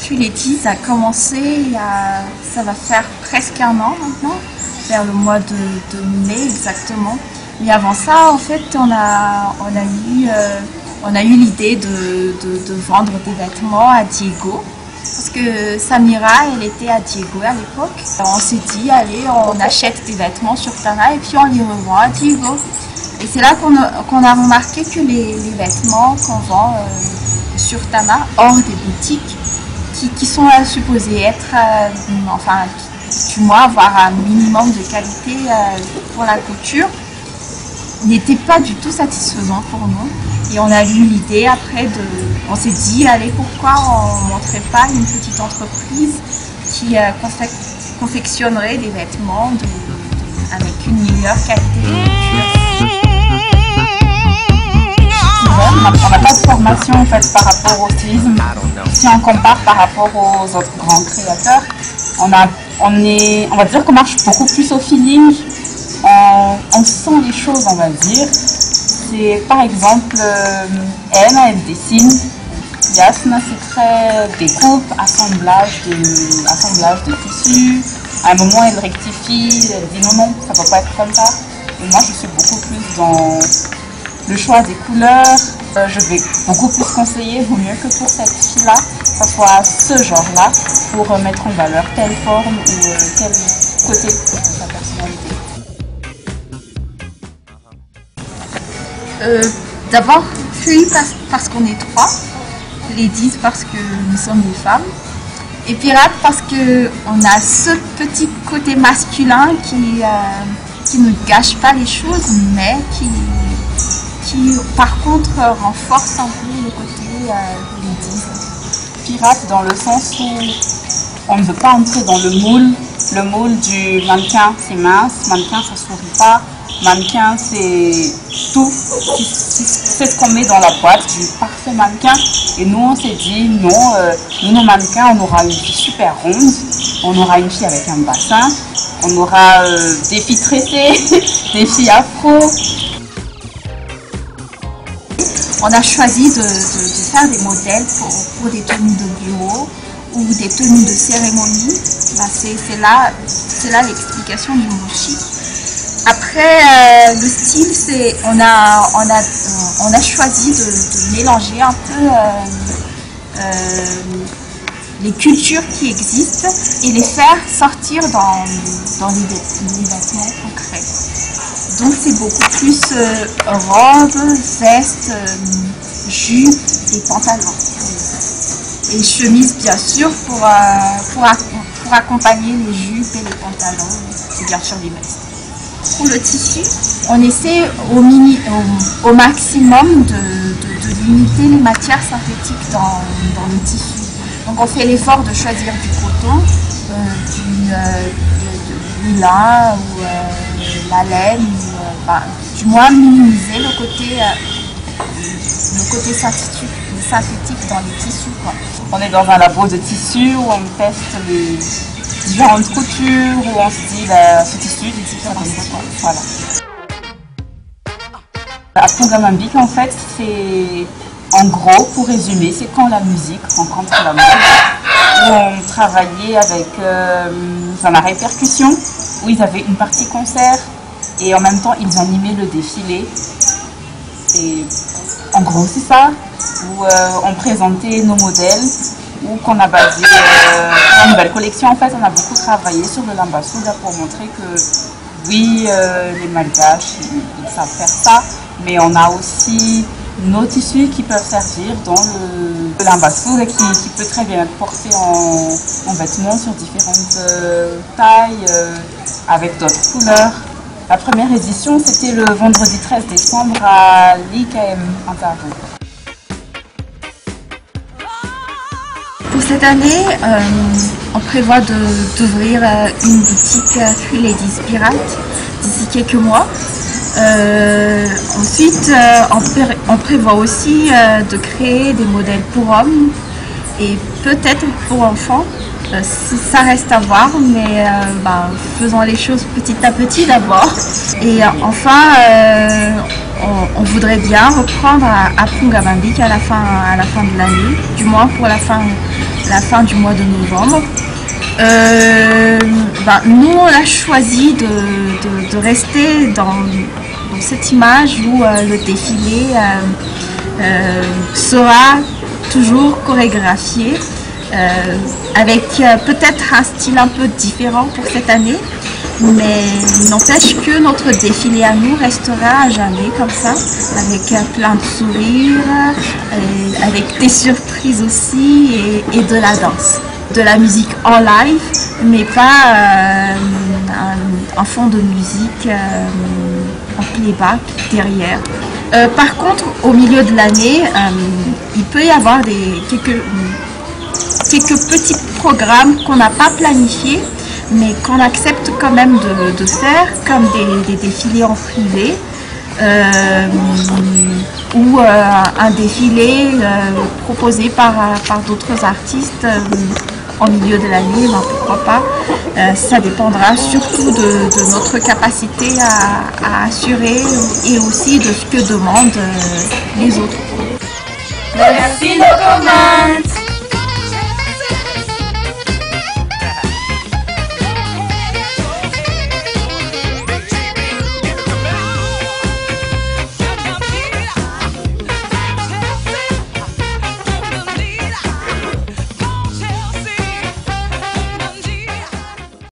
Thulétis a commencé ça va faire presque un an maintenant, vers le mois de mai exactement. Mais avant ça, en fait, on a eu l'idée de vendre des vêtements à Diego. Parce que Samira, elle était à Diego à l'époque. On s'est dit, allez, on achète des vêtements sur Tana et puis on les revend à Diego. Et c'est là qu'on a remarqué que les vêtements qu'on vend sur Tana, hors des boutiques, qui sont supposés être, enfin, du moins avoir un minimum de qualité pour la couture, n'étaient pas du tout satisfaisants pour nous. Et on a eu l'idée après on s'est dit, allez, pourquoi on ne montrait pas une petite entreprise qui confectionnerait des vêtements avec une meilleure qualité de couture. On n'a pas de formation en fait par rapport au stylisme. Si on compare par rapport aux autres grands créateurs, on va dire qu'on marche beaucoup plus au feeling. On sent les choses, on va dire. C'est par exemple, elle dessine. Yasna, c'est très découpe, assemblage de tissus. À un moment, elle rectifie, elle dit non, ça ne peut pas être comme ça. Et moi, je suis beaucoup plus dans le choix des couleurs. Je vais beaucoup plus conseiller, vaut mieux que pour cette fille-là, que ce soit ce genre-là, pour mettre en valeur telle forme ou tel côté de sa personnalité. D'abord, Fuy parce qu'on est trois, Ladies parce que nous sommes des femmes, et Pirate parce qu'on a ce petit côté masculin qui ne gâche pas les choses, mais qui par contre renforce un peu le côté Ladies. Pirate dans le sens où on ne veut pas entrer dans le moule du mannequin, c'est mince, mannequin ça sourit pas. Mannequin, c'est tout, c'est ce qu'on met dans la boîte du parfait mannequin. Et nous, on s'est dit, non, nous, nos mannequins, on aura une fille super ronde, on aura une fille avec un bassin, on aura des filles traitées, des filles afro. On a choisi de faire des modèles pour des tenues de bureau ou des tenues de cérémonie. Ben, c'est là l'explication du mot chic. Après, le style, c'est on a choisi de mélanger un peu les cultures qui existent et les faire sortir dans les vêtements concrets. Donc c'est beaucoup plus robe, veste, jupe et pantalon. Et chemise bien sûr pour accompagner les jupes et les pantalons et bien sûr les vestes. Pour le tissu, on essaie au maximum de limiter les matières synthétiques dans le tissu. Donc on fait l'effort de choisir du coton, du lin ou la laine, du moins minimiser le côté synthétique dans les tissus, quoi. On est dans un labo de tissu où on teste les différentes coutures, où on se dit ce tissu, voilà. À Pongamambique, en fait, c'est en gros, pour résumer, c'est quand la musique rencontre la mode, où on travaillait avec dans la répercussion, où ils avaient une partie concert et en même temps ils animaient le défilé. Et en gros, c'est ça, où on présentait nos modèles, ou qu'on a basé la nouvelle collection. En fait, on a beaucoup travaillé sur le lambasouda pour montrer que oui, les malgaches, ils savent faire ça, mais on a aussi nos tissus qui peuvent servir dans le lambasouda qui peut très bien être porté en vêtements sur différentes tailles, avec d'autres couleurs. La première édition, c'était le vendredi 13 décembre à l'IKM Ontario. Pour cette année, on prévoit d'ouvrir une boutique Three Ladies Pirate d'ici quelques mois. Ensuite, on prévoit aussi de créer des modèles pour hommes et peut-être pour enfants. Ça reste à voir, mais faisons les choses petit à petit d'abord. Et enfin, on voudrait bien reprendre à Pongamambique à la fin de l'année, du moins pour la fin la fin du mois de novembre. Nous, on a choisi de rester dans cette image où le défilé sera toujours chorégraphié, avec peut-être un style un peu différent pour cette année, mais il n'empêche que notre défilé à nous restera à jamais comme ça, avec plein de sourires, avec des surprises aussi et de la danse. De la musique en live, mais pas un fond de musique en playback derrière. Par contre, au milieu de l'année, il peut y avoir quelques petits programmes qu'on n'a pas planifiés, mais qu'on accepte quand même de faire, comme des défilés en privé, ou un défilé proposé par d'autres artistes en milieu de l'année, pourquoi pas. Ça dépendra surtout de notre capacité à assurer et aussi de ce que demandent les autres. Merci nos commandes.